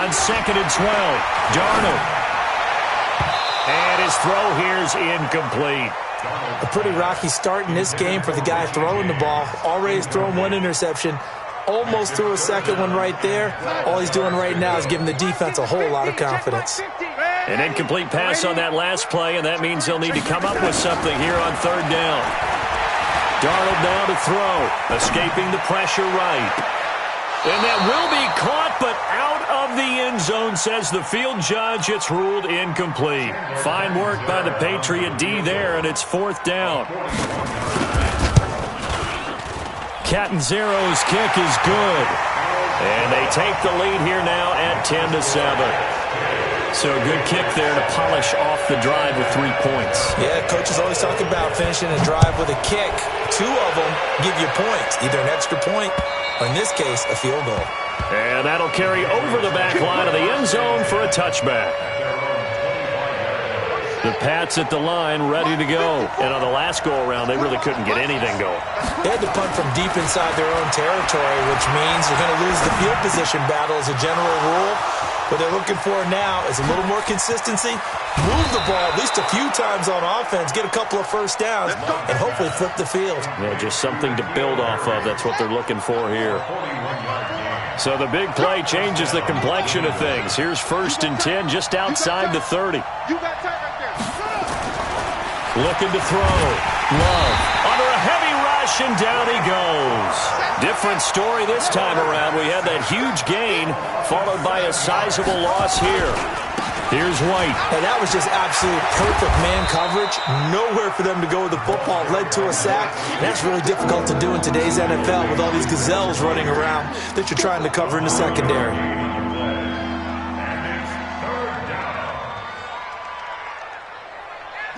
On 2nd and 12, Darnold. And his throw here is incomplete. A pretty rocky start in this game for the guy throwing the ball. Already has thrown one interception. Almost threw a second one right there. All he's doing right now is giving the defense a whole lot of confidence. An incomplete pass on that last play, and that means he'll need to come up with something here on 3rd down. Darnold now to throw, escaping the pressure right. And that will be caught, but out of the end zone, says the field judge. It's ruled incomplete. Fine work by the Patriot D there, and it's 4th down. Catanzaro's kick is good. And they take the lead here now at 10-7. So a good kick there to polish off the drive with 3 points. Yeah, coaches always talk about finishing a drive with a kick. 2 of them give you points, either an extra point or, in this case, a field goal. And that'll carry over the back line of the end zone for a touchback. The Pats at the line ready to go. And on the last go-around, they really couldn't get anything going. They had to punt from deep inside their own territory, which means they're going to lose the field position battle as a general rule. What they're looking for now is a little more consistency, move the ball at least a few times on offense, get a couple of first downs, and hopefully flip the field. Yeah, just something to build off of. That's what they're looking for here. So the big play changes the complexion of things. Here's 1st and 10 just outside the 30. Looking to throw. Love under a heavy rush, and down he goes. Different story this time around. We had that huge gain followed by a sizable loss here. Here's White. And that was just absolute perfect man coverage. Nowhere for them to go with the football. Led to a sack. That's really difficult to do in today's NFL with all these gazelles running around that you're trying to cover in the secondary.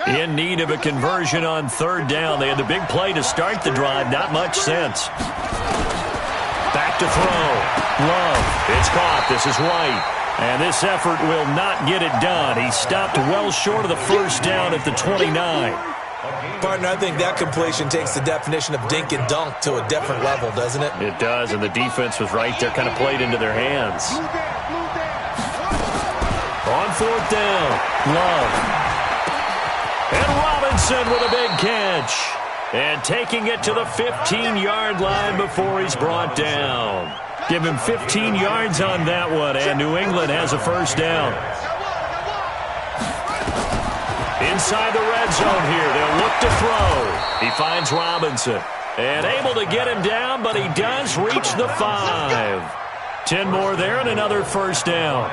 In need of a conversion on 3rd down. They had the big play to start the drive. Not much sense. Back to throw. Love. It's caught. This is White. And this effort will not get it done. He stopped well short of the first down at the 29. Partner, I think that completion takes the definition of dink and dunk to a different level, doesn't it? It does, and the defense was right there, kind of played into their hands. On 4th down, Love. And Robinson with a big catch. And taking it to the 15-yard line before he's brought down. Give him 15 yards on that one, and New England has a first down. Inside the red zone here, they'll look to throw. He finds Robinson. And able to get him down, but he does reach the 5. 10 more there and another first down.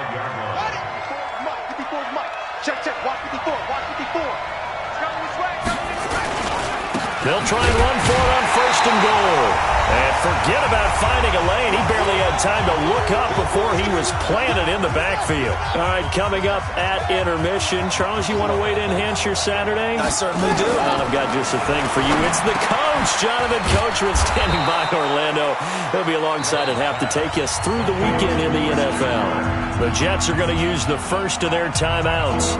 They'll try and run for it on 1st and goal. And forget about finding a lane. He barely had time to look up before he was planted in the backfield. All right, coming up at intermission. Charles, you want to wait to enhance your Saturday? I certainly do. Well, I've got just a thing for you. It's the coach, Jonathan Coachman, standing by Orlando. He'll be alongside at half to take us through the weekend in the NFL. The Jets are going to use the first of their timeouts.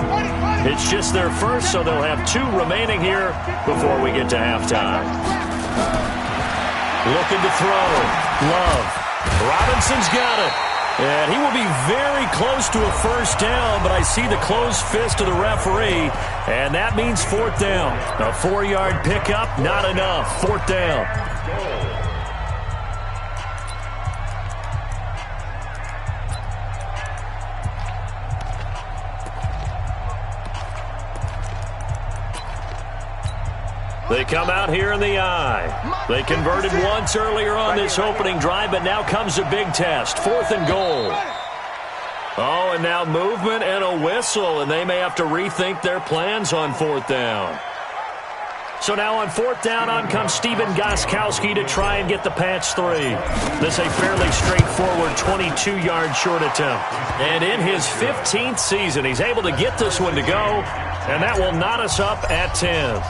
It's just their first, so they'll have 2 remaining here before we get to halftime. Looking to throw. Love. Robinson's got it. And he will be very close to a first down, but I see the closed fist of the referee, and that means 4th down. A 4-yard pickup, not enough. 4th down. They come out here in the eye. They converted once earlier on this opening drive, but now comes a big test. 4th and goal. Oh, and now movement and a whistle, and they may have to rethink their plans on 4th down. So now on 4th down, on comes Stephen Gostkowski to try and get the Pats 3. This a fairly straightforward 22-yard short attempt. And in his 15th season, he's able to get this one to go, and that will knot us up at 10.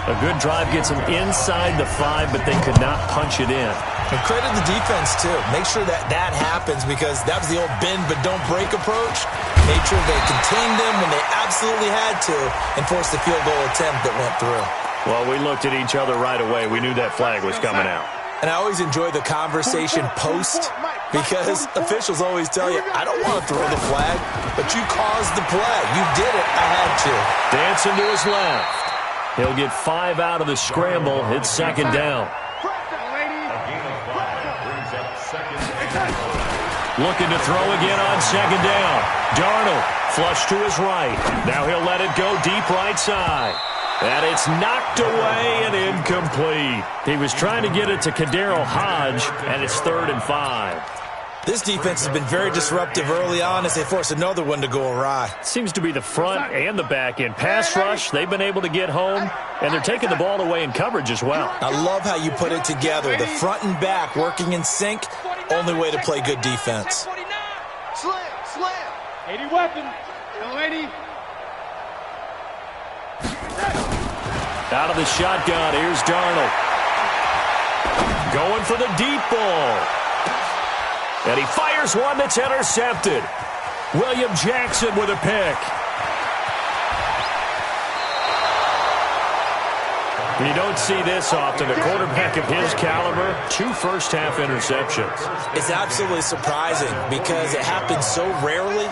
A good drive gets them inside the 5, but they could not punch it in. And credit the defense, too. Make sure that that happens, because that was the old bend but don't break approach. Made sure they contained them when they absolutely had to and forced the field goal attempt that went through. Well, we looked at each other right away. We knew that flag was coming out. And I always enjoy the conversation post Because officials always tell you, I don't want to throw the flag, but you caused the play. You did it. I had to. Dancing to his left. He'll get 5 out of the scramble. It's second down. Looking to throw again on second down. Darnold, flush to his right. Now he'll let it go deep right side. And it's knocked away and incomplete. He was trying to get it to Kadero Hodge, and it's 3rd and 5. This defense has been very disruptive early on as they force another one to go awry. Seems to be the front and the back end. Pass rush, they've been able to get home, and they're taking the ball away in coverage as well. I love how you put it together. The front and back working in sync, only way to play good defense. Slam. 80 weapon. 80. Out of the shotgun, here's Darnold. Going for the deep ball. And he fires one that's intercepted. William Jackson with a pick. You don't see this often. A quarterback of his caliber, 2 first-half interceptions. It's absolutely surprising because it happens so rarely.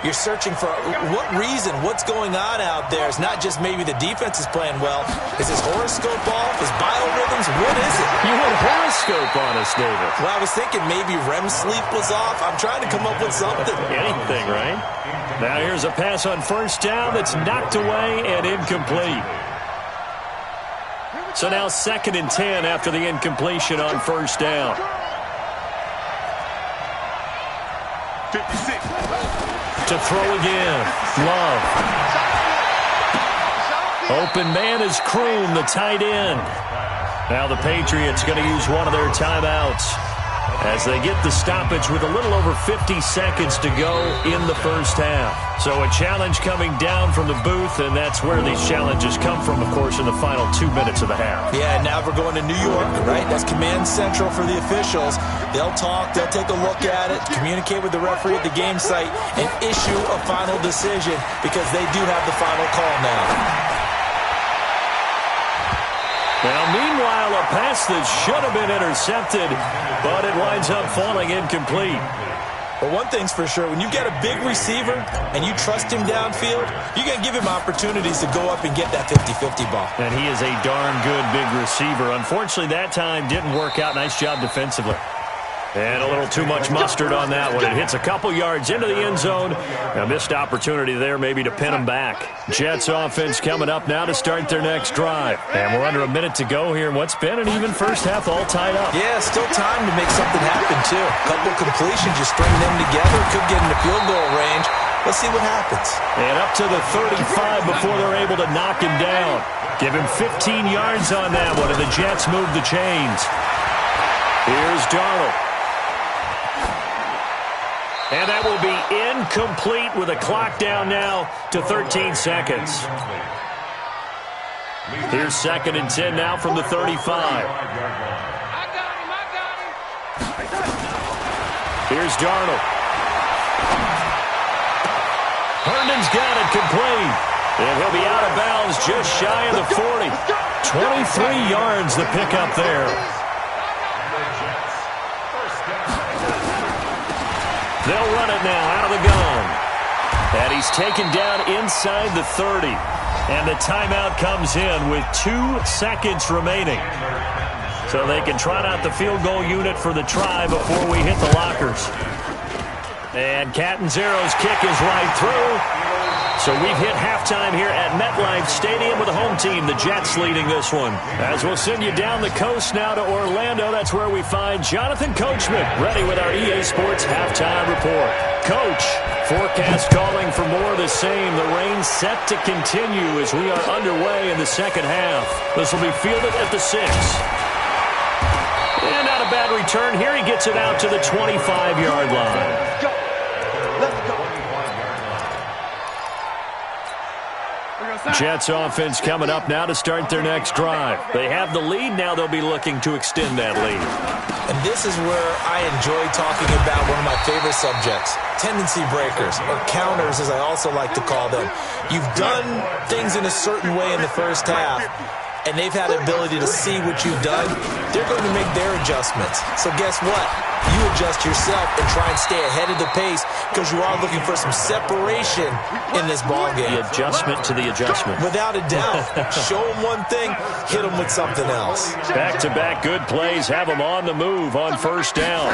You're searching for what reason, what's going on out there. It's not just maybe the defense is playing well. Is his horoscope off? His biorhythms? What is it? You went horoscope on us, David. Well, I was thinking maybe REM sleep was off. I'm trying to come up with something. Anything, right? Now here's a pass on first down that's knocked away and incomplete. So now 2nd and 10 after the incompletion on first down. 56. To throw again. Love. Open man is Kroon, the tight end. Now the Patriots going to use one of their timeouts as they get the stoppage with a little over 50 seconds to go in the first half. So a challenge coming down from the booth, and that's where these challenges come from, of course, in the final 2 minutes of the half. Yeah, now we're going to New York, right? That's command central for the officials. They'll talk, they'll take a look at it, communicate with the referee at the game site, and issue a final decision because they do have the final call now. Now, meanwhile, a pass that should have been intercepted, but it winds up falling incomplete. Well, one thing's for sure, when you get a big receiver and you trust him downfield, you're going to give him opportunities to go up and get that 50-50 ball. And he is a darn good big receiver. Unfortunately, that time didn't work out. Nice job defensively. And a little too much mustard on that one. It hits a couple yards into the end zone. A missed opportunity there maybe to pin him back. Jets offense coming up now to start their next drive. And we're under a minute to go here in what's been an even first half all tied up. Yeah, still time to make something happen, too. A couple completions, you string them together. Could get into field goal range. Let's see what happens. And up to the 35 before they're able to knock him down. Give him 15 yards on that one, and the Jets move the chains. Here's Darnold. And that will be incomplete with a clock down now to 13 seconds. Here's 2nd and 10 now from the 35. Here's Darnold. Herndon's got it complete. And he'll be out of bounds just shy of the 40. 23 yards the pickup there. They'll run it now out of the gun. And he's taken down inside the 30. And the timeout comes in with 2 seconds remaining. So they can trot out the field goal unit for the try before we hit the lockers. And Catanzaro's kick is right through. So we've hit halftime here at MetLife Stadium with the home team, the Jets, leading this one. As we'll send you down the coast now to Orlando, that's where we find Jonathan Coachman, ready with our EA Sports halftime report. Coach, forecast calling for more of the same. The rain set to continue as we are underway in the second half. This will be fielded at the 6. And not a bad return here. He gets it out to the 25-yard line. Let's go. Jets offense coming up now to start their next drive. They have the lead. Now they'll be looking to extend that lead. And this is where I enjoy talking about one of my favorite subjects, tendency breakers, or counters as I also like to call them. You've done things in a certain way in the first half. and they've had the ability to see what you've done, they're going to make their adjustments. So guess what? You adjust yourself and try and stay ahead of the pace because you are looking for some separation in this ball game. The adjustment to the adjustment. Without a doubt. Show them one thing, hit them with something else. Back-to-back good plays have them on the move on first down.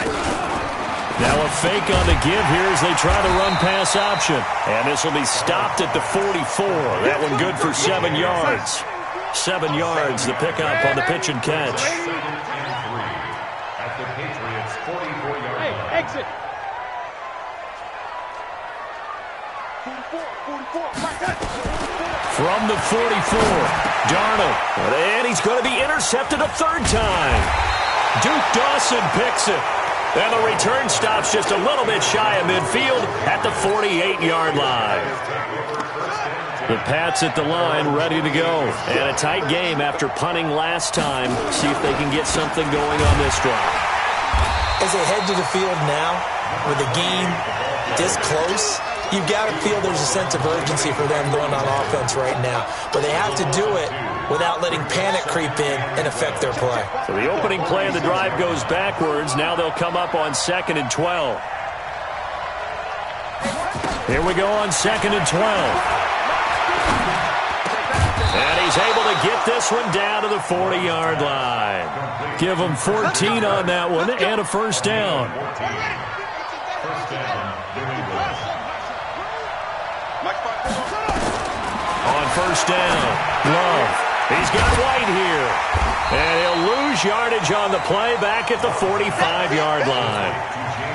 Now a fake on the give here as they try the run-pass option. And this will be stopped at the 44. That one good for 7 yards. 7 yards, the pickup on the pitch and catch. At the Patriots' 44-yard line. Hey, exit. 44. From the 44, Darnold. And he's going to be intercepted a third time. Duke Dawson picks it. And the return stops just a little bit shy of midfield at the 48-yard line. The Pats at the line, ready to go. And a tight game after punting last time. See if they can get something going on this drive. As they head to the field now, with the game this close, you've got to feel there's a sense of urgency for them going on offense right now. But they have to do it without letting panic creep in and affect their play. So the opening play of the drive goes backwards. Now they'll come up on 2nd and 12. Here we go on 2nd and 12. And he's able to get this one down to the 40-yard line. Give him 14 on that one and a first down. On first down, Love. He's got White here. And he'll lose yardage on the play back at the 45-yard line.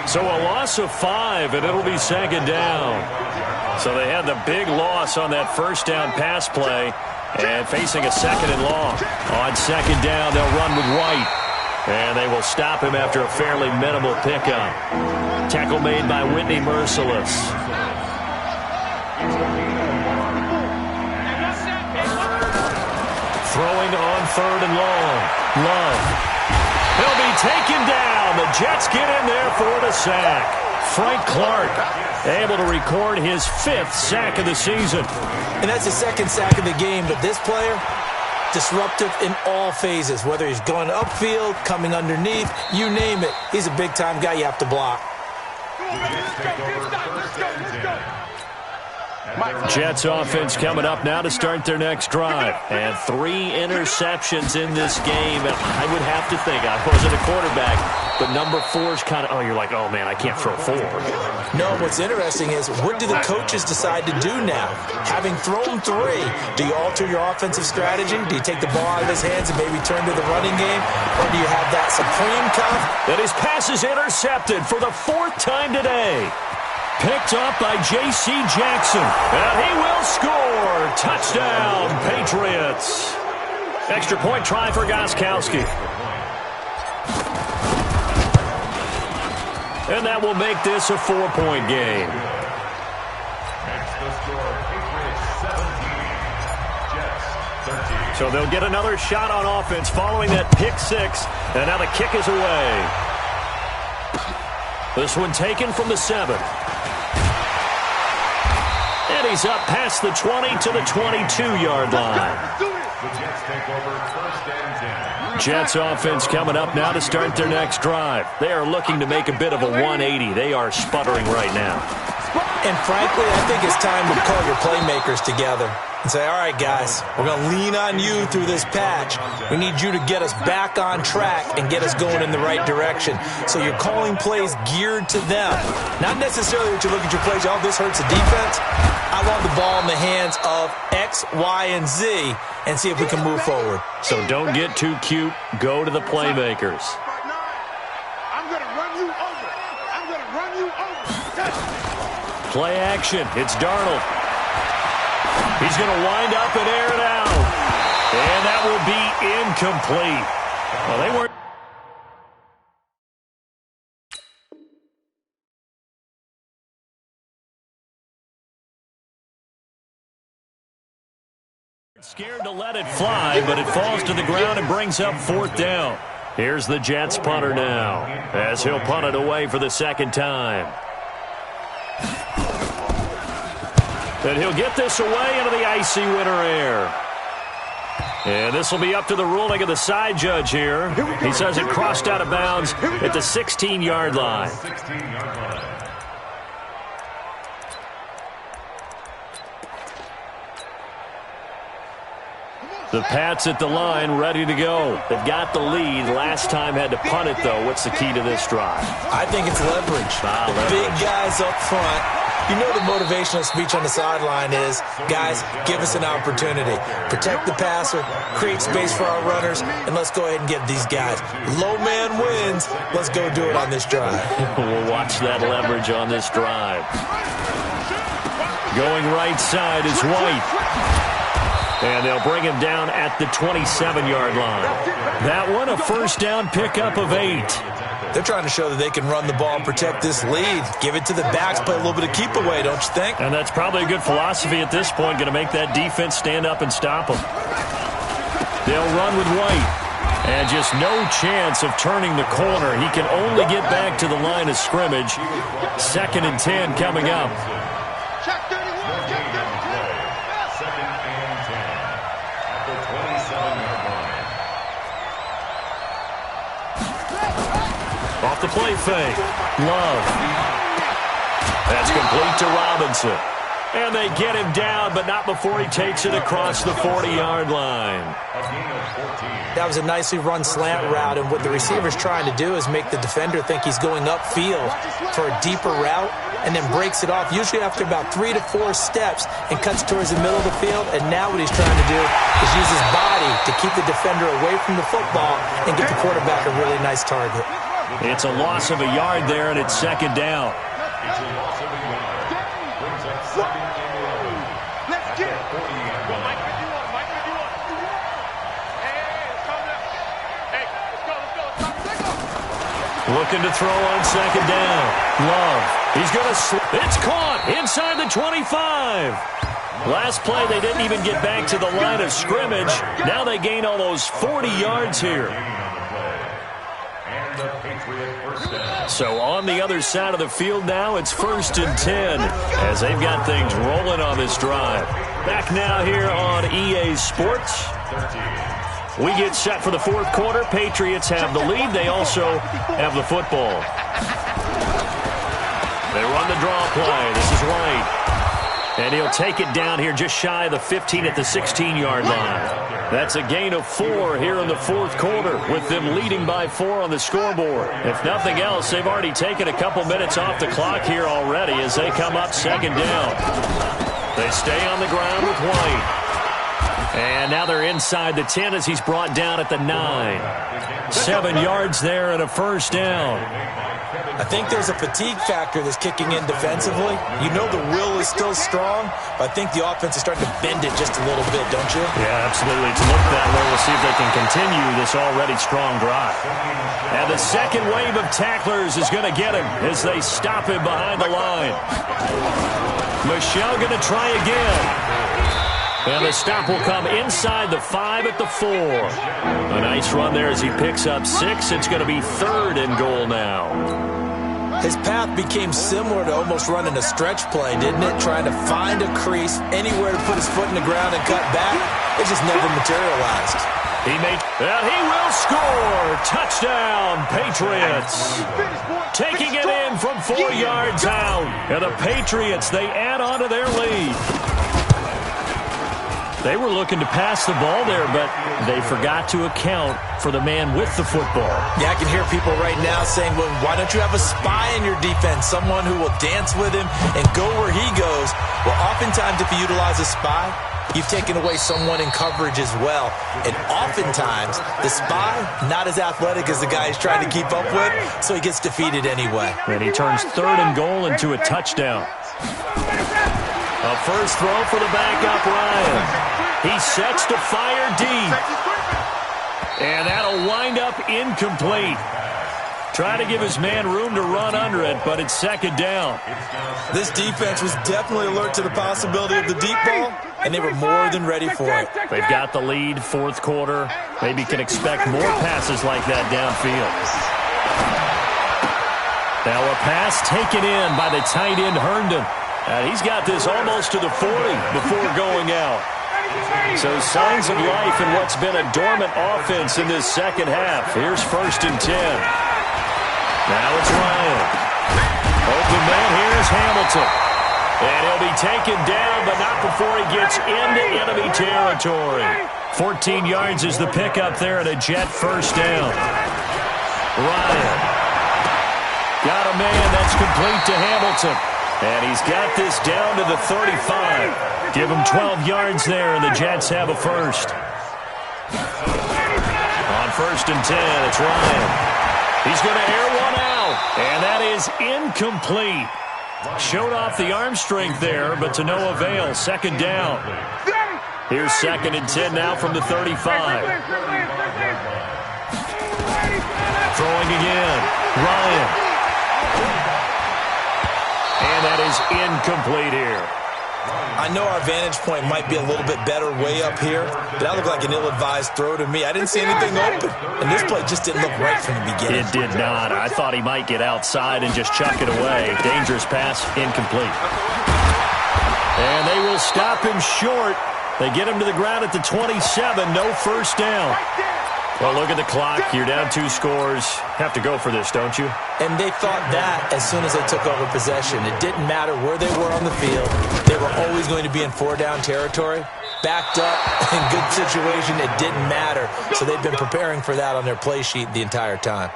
So a loss of 5, and it'll be 2nd down. So they had the big loss on that first down pass play. And facing a 2nd and long. On 2nd down, they'll run with White. And they will stop him after a fairly minimal pickup. Tackle made by Whitney Merciless. Throwing on 3rd and long. Love. He'll be taken down. The Jets get in there for the sack. Frank Clark able to record his 5th sack of the season. And that's the 2nd sack of the game, but this player, disruptive in all phases, whether he's going upfield, coming underneath, you name it. He's a big-time guy you have to block. Jets offense coming up now to start their next drive. And 3 interceptions in this game. I would have to think, I wasn't a quarterback, but number 4 is kind of, you're like, oh man, I can't throw 4. No, what's interesting is, what do the coaches decide to do now? Having thrown 3, do you alter your offensive strategy? Do you take the ball out of his hands and maybe turn to the running game? Or do you have that supreme cuff? And his pass is intercepted for the 4th time today. Picked up by J.C. Jackson. And he will score. Touchdown, Patriots. Extra point try for Gostkowski. And that will make this a 4-point game. So they'll get another shot on offense following that pick 6. And now the kick is away. This one taken from the 7. And he's up past the 20 to the 22-yard line. Jets offense coming up now to start their next drive. They are looking to make a bit of a 180. They are sputtering right now. And frankly, I think it's time to call your playmakers together and say, all right, guys, we're going to lean on you through this patch. We need you to get us back on track and get us going in the right direction. So you're calling plays geared to them. Not necessarily that you look at your plays, oh, this hurts the defense. I want the ball in the hands of X, Y, and Z and see if we can move forward. So don't get too cute. Go to the playmakers. I'm going to run you over. I'm going to run you over. Play action. It's Darnold. He's going to wind up and air it out. And that will be incomplete. Well, they weren't. Scared to let it fly, but it falls to the ground and brings up 4th down. Here's the Jets punter now, as he'll punt it away for the 2nd time. And he'll get this away into the icy winter air. And this will be up to the ruling of the side judge here. He says it crossed out of bounds at the 16-yard line. The Pats at the line, ready to go. They've got the lead. Last time had to punt it, though. What's the key to this drive? I think it's leverage. Leverage. Big guys up front. You know the motivational speech on the sideline is, guys, give us an opportunity. Protect the passer, create space for our runners, and let's go ahead and get these guys. Low man wins. Let's go do it on this drive. We'll watch that leverage on this drive. Going right side is White. And they'll bring him down at the 27-yard line. That one, a first down pickup of 8. They're trying to show that they can run the ball and protect this lead. Give it to the backs, play a little bit of keep away, don't you think? And that's probably a good philosophy at this point, going to make that defense stand up and stop them. They'll run with White. And just no chance of turning the corner. He can only get back to the line of scrimmage. 2nd and 10 coming up. Off the play fake. Love. That's complete to Robinson. And they get him down, but not before he takes it across the 40-yard line. That was a nicely run slant route, and what the receiver's trying to do is make the defender think he's going upfield for a deeper route, and then breaks it off, usually after about 3 to 4 steps, and cuts towards the middle of the field. And now what he's trying to do is use his body to keep the defender away from the football and get the quarterback a really nice target. It's a loss of a yard there, and it's 2nd down. Looking to throw on 2nd down. Love. He's going to it's caught inside the 25. Last play, they didn't even get back to the line of scrimmage. Now they gain almost 40 yards here. So on the other side of the field now, it's 1st and 10 as they've got things rolling on this drive. Back now here on EA Sports. We get set for the 4th quarter. Patriots have the lead. They also have the football. They run the draw play. This is White. And he'll take it down here just shy of the 15 at the 16-yard line. That's a gain of 4 here in the 4th quarter with them leading by 4 on the scoreboard. If nothing else, they've already taken a couple minutes off the clock here already as they come up 2nd down. They stay on the ground with White. And now they're inside the 10 as he's brought down at the 9. 7 yards there and a first down. I think there's a fatigue factor that's kicking in defensively. You know the will is still strong, but I think the offense is starting to bend it just a little bit, don't you? Yeah, absolutely. It's looked that way. We'll see if they can continue this already strong drive. And the second wave of tacklers is going to get him as they stop him behind the line. Michelle going to try again. And the stop will come inside the 5 at the 4. A nice run there as he picks up 6. It's going to be 3rd and goal now. His path became similar to almost running a stretch play, didn't it? Trying to find a crease, anywhere to put his foot in the ground and cut back. It just never materialized. And he will score. Touchdown, Patriots. Taking it in from 4 yards out. And the Patriots, they add on to their lead. They were looking to pass the ball there, but they forgot to account for the man with the football. Yeah, I can hear people right now saying, well, why don't you have a spy in your defense, someone who will dance with him and go where he goes? Well, oftentimes if you utilize a spy, you've taken away someone in coverage as well. And oftentimes, the spy, not as athletic as the guy he's trying to keep up with, so he gets defeated anyway. And he turns 3rd and goal into a touchdown. A first throw for the backup, Ryan. He sets to fire deep. And that'll wind up incomplete. Try to give his man room to run under it, but it's 2nd down. This defense was definitely alert to the possibility of the deep ball, and they were more than ready for it. They've got the lead, 4th quarter. Maybe can expect more passes like that downfield. Now a pass taken in by the tight end, Herndon. And he's got this almost to the 40 before going out. So signs of life in what's been a dormant offense in this second half. Here's 1st and 10. Now it's Ryan. Open man here is Hamilton. And he'll be taken down, but not before he gets into enemy territory. 14 yards is the pickup there and a Jet 1st down. Ryan. Got a man that's complete to Hamilton. And he's got this down to the 35. Give him 12 yards there, and the Jets have a 1st. On 1st and 10, it's Ryan. He's going to air one out, and that is incomplete. Showed off the arm strength there, but to no avail. 2nd down. Here's 2nd and 10 now from the 35. Throwing again. Ryan. And that is incomplete here. I know our vantage point might be a little bit better way up here, but that looked like an ill-advised throw to me. I didn't see anything open, and this play just didn't look right from the beginning. It did not. I thought he might get outside and just chuck it away. Dangerous pass, incomplete. And they will stop him short. They get him to the ground at the 27. No 1st down. Well, look at the clock. You're down 2 scores. Have to go for this, don't you? And they thought that as soon as they took over possession. It didn't matter where they were on the field. They were always going to be in 4-down territory. Backed up, in good situation, it didn't matter. So they've been preparing for that on their play sheet the entire time.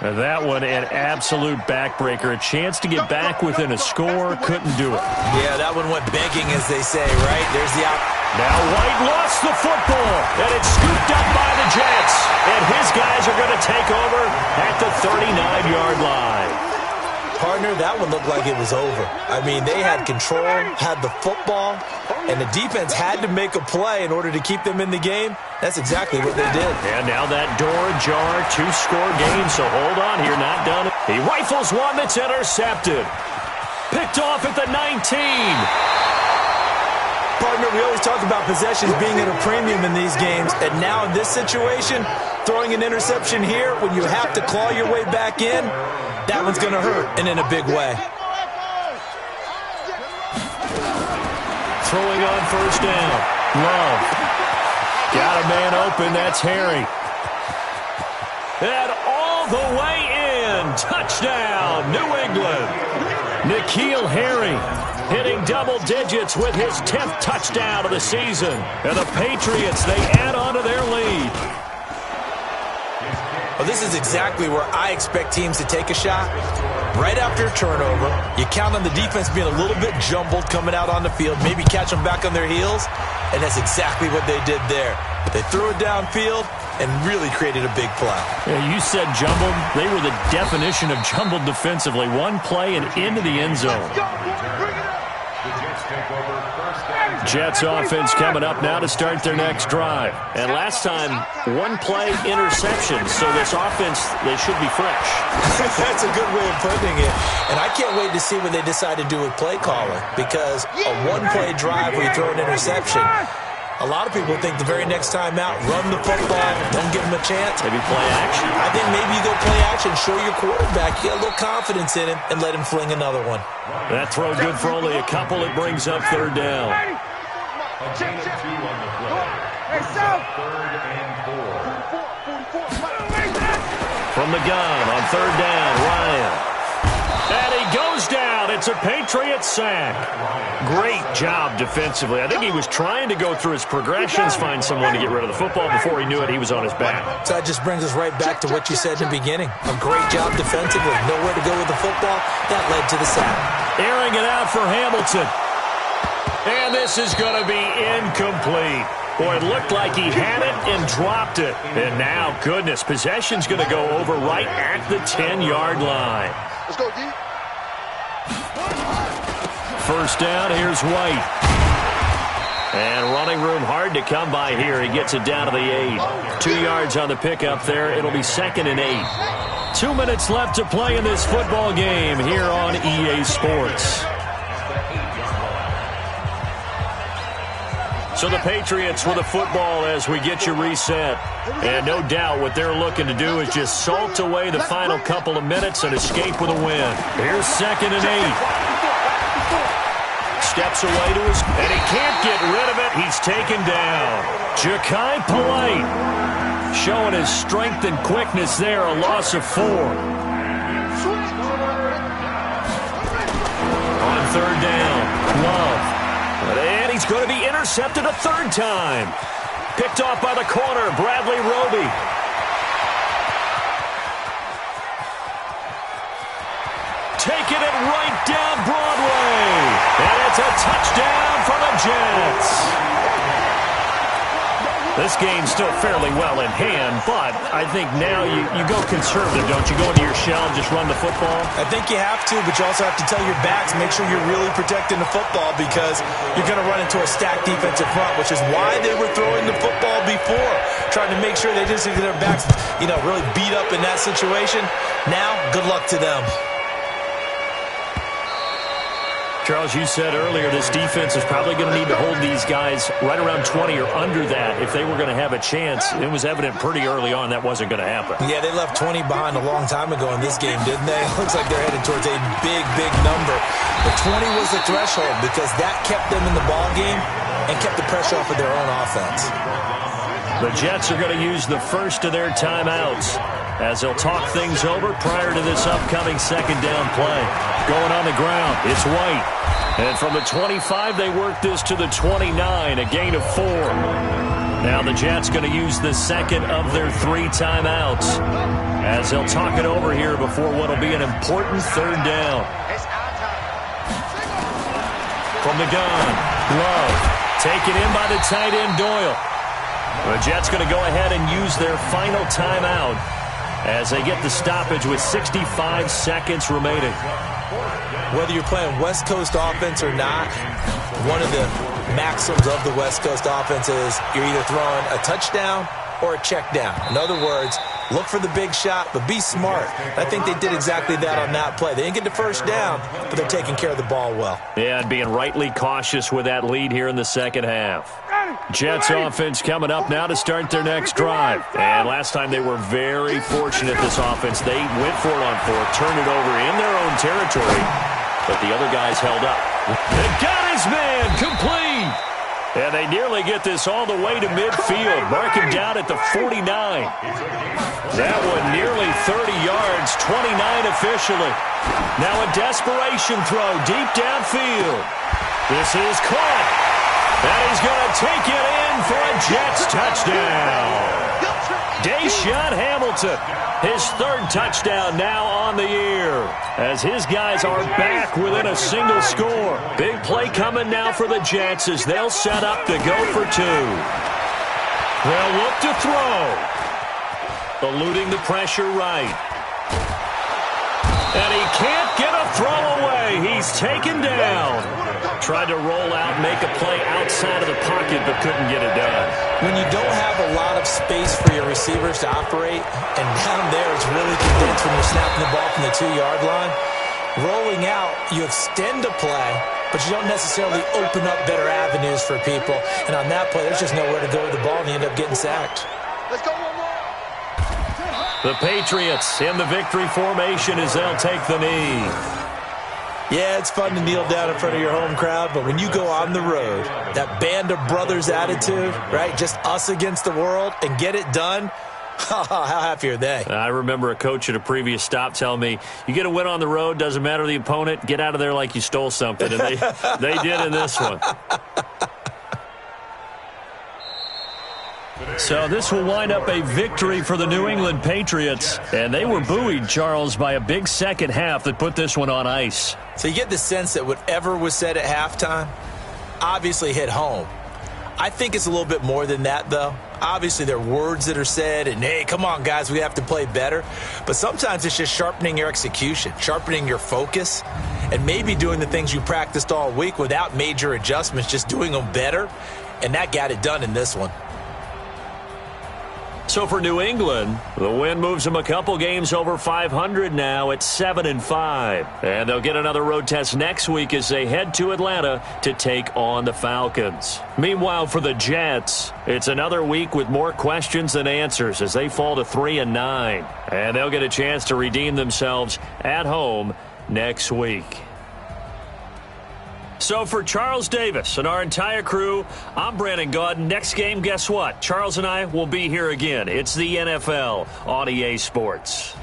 And that one, an absolute backbreaker. A chance to get back within a score, couldn't do it. Yeah, that one went begging, as they say, right? There's the out. Now White lost the football, and it's scooped up by the Jets. And his guys are going to take over at the 39-yard line. Partner, that one looked like it was over. I mean, they had control, had the football, and the defense had to make a play in order to keep them in the game. That's exactly what they did. And now that door ajar, 2-score game, so hold on here, not done. He rifles one that's intercepted. Picked off at the 19. Partner, we always talk about possessions being at a premium in these games, and now in this situation, throwing an interception here when you have to claw your way back in, that one's going to hurt, and in a big way. Throwing on 1st down. Love. Got a man open. That's Harry. And all the way in. Touchdown, New England. N'Keal Harry hitting double digits with his 10th touchdown of the season. And the Patriots, they add on to their lead. Well, this is exactly where I expect teams to take a shot. Right after a turnover, you count on the defense being a little bit jumbled coming out on the field, maybe catch them back on their heels, and that's exactly what they did there. They threw it downfield and really created a big play. Yeah, you said jumbled. They were the definition of jumbled defensively. One play and into the end zone. Jets offense coming up now to start their next drive. And last time, one play interception. So this offense, they should be fresh. That's a good way of putting it. And I can't wait to see what they decide to do with play calling. Because a one-play drive where you throw an interception, a lot of people think the very next time out, run the football, don't give them a chance. Maybe play action. I think maybe you go play action, show your quarterback, get a little confidence in him, and let him fling another one. That throw good for only a couple. It brings up 3rd down. A gain of 2 on the play. 3rd and 4. From the gun on 3rd down, Ryan. And he goes down. It's a Patriot sack. Great job defensively. I think he was trying to go through his progressions, find someone to get rid of the football. Before he knew it, he was on his back. So that just brings us right back to what you said in the beginning. A great job defensively. Nowhere to go with the football. That led to the sack. Airing it out for Hamilton. And this is going to be incomplete. Boy, it looked like he had it and dropped it. And now, goodness, possession's going to go over right at the 10-yard line. Let's go, D. 1st down, here's White. And running room hard to come by here. He gets it down to the 8. 2 yards on the pickup there. It'll be 2nd and 8. 2 minutes left to play in this football game here on EA Sports. So the Patriots with a football as we get you reset. And no doubt what they're looking to do is just salt away the final couple of minutes and escape with a win. Here's 2nd and 8. steps away to his, and he can't get rid of it. He's taken down. Ja'Kai Polite showing his strength and quickness there, a loss of 4. On third down, Love. And he's going to be intercepted a third time. Picked off by the corner, Bradley Roby. Taking it right down Broadway. And it's a touchdown for the Jets. This game's still fairly well in hand, but I think now you go conservative, don't you? Go into your shell and just run the football? I think you have to, but you also have to tell your backs, make sure you're really protecting the football because you're going to run into a stacked defensive front, which is why they were throwing the football before, trying to make sure they just get their backs, really beat up in that situation. Now, good luck to them. Charles, you said earlier this defense is probably going to need to hold these guys right around 20 or under that if they were going to have a chance. It was evident pretty early on that wasn't going to happen. Yeah, they left 20 behind a long time ago in this game, didn't they? It looks like they're headed towards a big, big number. But 20 was the threshold because that kept them in the ball game and kept the pressure off of their own offense. The Jets are going to use the first of their timeouts as they'll talk things over prior to this upcoming second down play. Going on the ground, it's White. And from the 25, they work this to the 29, a gain of 4. Now the Jets going to use the second of their 3 timeouts as they'll talk it over here before what will be an important third down. From the gun, Love. Taken in by the tight end, Doyle. The Jets going to go ahead and use their final timeout as they get the stoppage with 65 seconds remaining. Whether you're playing West Coast offense or not, one of the maxims of the West Coast offense is you're either throwing a touchdown or a check down. In other words, look for the big shot, but be smart. I think they did exactly that on that play. They didn't get the first down, but they're taking care of the ball well. Yeah, and being rightly cautious with that lead here in the second half. Jets offense coming up now to start their next drive. And last time they were very fortunate, this offense. They went for it on 4, turned it over in their own territory, but the other guys held up. They got his man complete. And they nearly get this all the way to midfield. Mark him down at the 49. That one nearly 30 yards, 29 officially. Now a desperation throw deep downfield. This is caught. And he's going to take it in for a Jets touchdown. Deshaun Hamilton, his 3rd touchdown now on the year, as his guys are back within a single score. Big play coming now for the Jets as they'll set up to go for 2. They'll look to throw. Eluding the pressure right. And he can't get a throw away. He's taken down. Tried to roll out, make a play outside of the pocket, but couldn't get it done. When you don't have a lot of space for your receivers to operate, and down there it's really condensed when you're snapping the ball from the 2-yard line, rolling out, you extend a play, but you don't necessarily open up better avenues for people. And on that play, there's just nowhere to go with the ball, and you end up getting sacked. Let's go one more. The Patriots in the victory formation as they'll take the knee. Yeah, it's fun to kneel down in front of your home crowd, but when you go on the road, that band of brothers attitude, right, just us against the world, and get it done, how happy are they? I remember a coach at a previous stop telling me, you get a win on the road, doesn't matter the opponent, get out of there like you stole something. And they did in this one. So this will wind up a victory for the New England Patriots. And they were buoyed, Charles, by a big second half that put this one on ice. So you get the sense that whatever was said at halftime obviously hit home. I think it's a little bit more than that, though. Obviously, there are words that are said, and, hey, come on, guys, we have to play better. But sometimes it's just sharpening your execution, sharpening your focus, and maybe doing the things you practiced all week without major adjustments, just doing them better. And that got it done in this one. So for New England, the win moves them a couple games over 500 now at 7-5. And they'll get another road test next week as they head to Atlanta to take on the Falcons. Meanwhile, for the Jets, it's another week with more questions than answers as they fall to 3-9. And they'll get a chance to redeem themselves at home next week. So for Charles Davis and our entire crew, I'm Brandon Gaudin. Next game, guess what? Charles and I will be here again. It's the NFL on EA Sports.